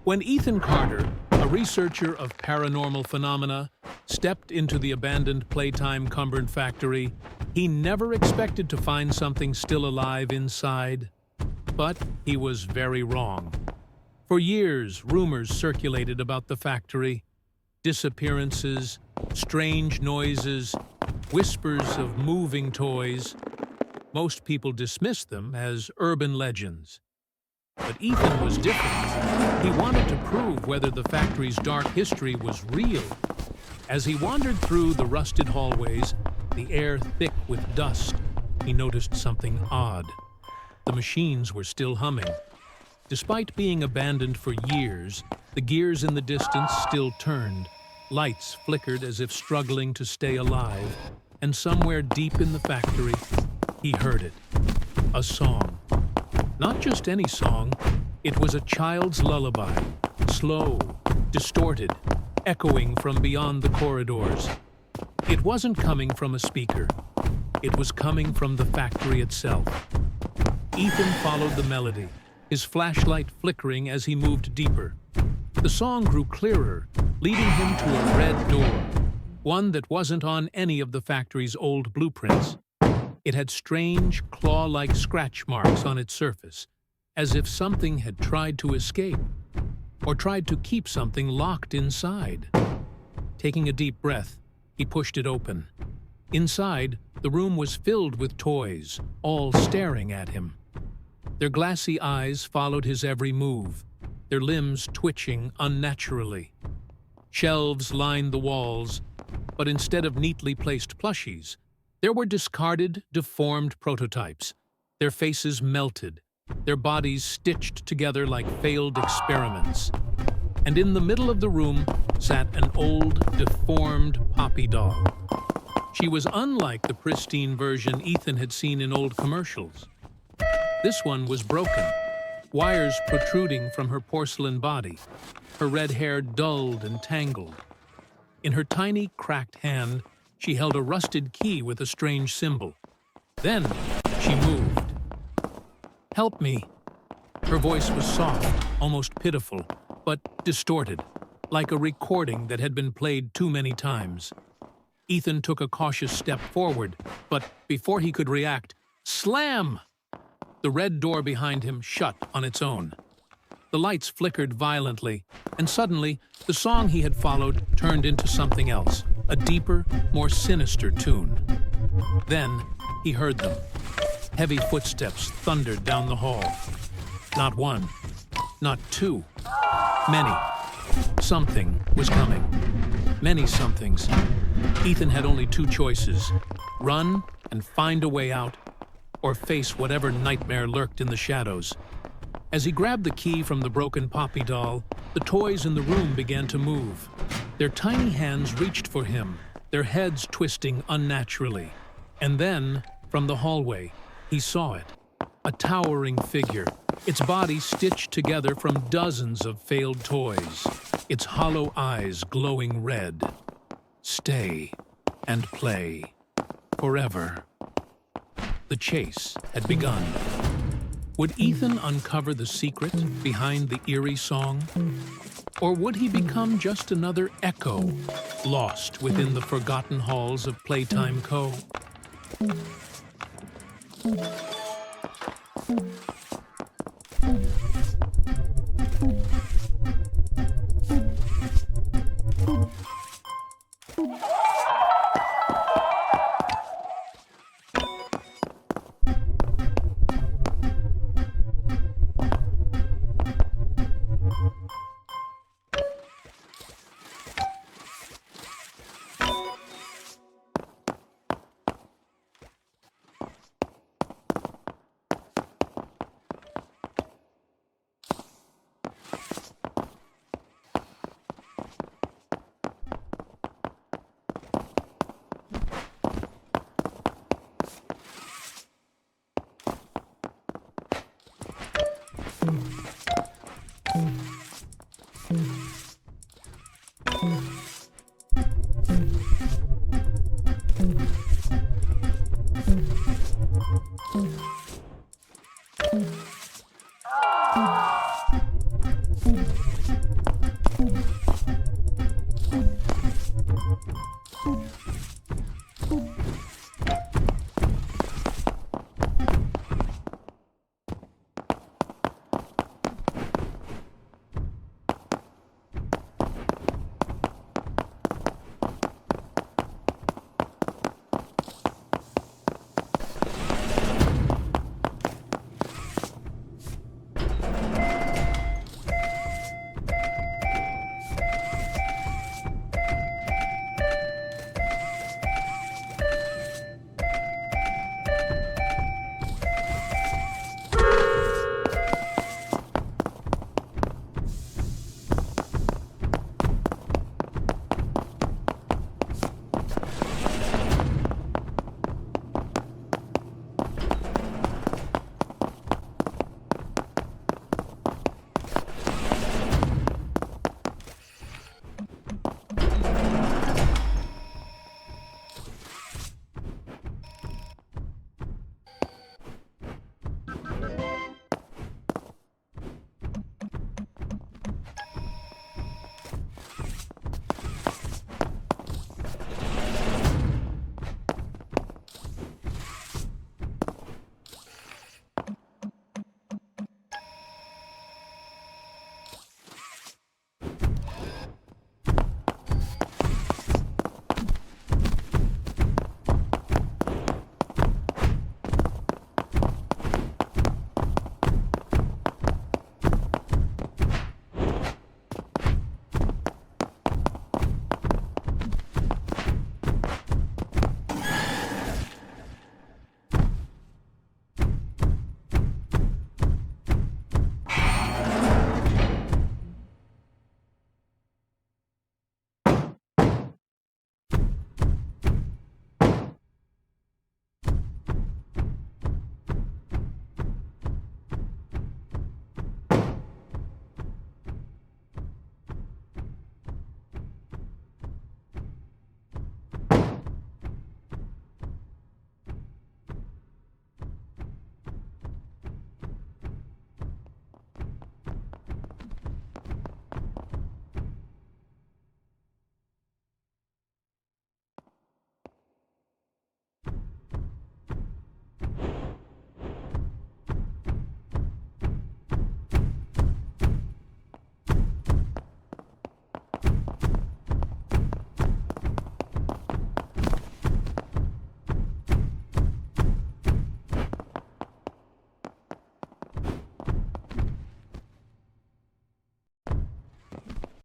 When Ethan Carter, a researcher of paranormal phenomena, stepped into the abandoned Playtime Cumberland factory, he never expected to find something still alive inside. But he was very wrong. For years, rumors circulated about the factory. Disappearances, strange noises, whispers of moving toys. Most people dismissed them as urban legends. But Ethan was different. He wanted to prove whether the factory's dark history was real. As he wandered through the rusted hallways, the air thick with dust, he noticed something odd. The machines were still humming. Despite being abandoned for years, the gears in the distance still turned. Lights flickered as if struggling to stay alive. And somewhere deep in the factory, he heard it. A song. Not just any song, it was a child's lullaby, slow, distorted, echoing from beyond the corridors. It wasn't coming from a speaker. It was coming from the factory itself. Ethan followed the melody, his flashlight flickering as he moved deeper. The song grew clearer, leading him to a red door, one that wasn't on any of the factory's old blueprints. It had strange, claw-like scratch marks on its surface, as if something had tried to escape, or tried to keep something locked inside. Taking a deep breath, he pushed it open. Inside, the room was filled with toys, all staring at him. Their glassy eyes followed his every move, their limbs twitching unnaturally. Shelves lined the walls, but instead of neatly placed plushies, there were discarded, deformed prototypes, their faces melted, their bodies stitched together like failed experiments. And in the middle of the room sat an old, deformed Poppy doll. She was unlike the pristine version Ethan had seen in old commercials. This one was broken, wires protruding from her porcelain body, her red hair dulled and tangled. In her tiny, cracked hand, she held a rusted key with a strange symbol. Then she moved. "Help me." Her voice was soft, almost pitiful, but distorted, like a recording that had been played too many times. Ethan took a cautious step forward, but before he could react, slam! The red door behind him shut on its own. The lights flickered violently, and suddenly, the song he had followed turned into something else, a deeper, more sinister tune. Then, he heard them. Heavy footsteps thundered down the hall. Not one, not two, many. Something was coming. Many somethings. Ethan had only two choices: run and find a way out, or face whatever nightmare lurked in the shadows. As he grabbed the key from the broken Poppy doll, the toys in the room began to move. Their tiny hands reached for him, their heads twisting unnaturally. And then, from the hallway, he saw it. A towering figure, its body stitched together from dozens of failed toys, its hollow eyes glowing red. Stay and play. Forever. The chase had begun. Would Ethan uncover the secret behind the eerie song? Or would he become just another echo, lost within the forgotten halls of Playtime Co.?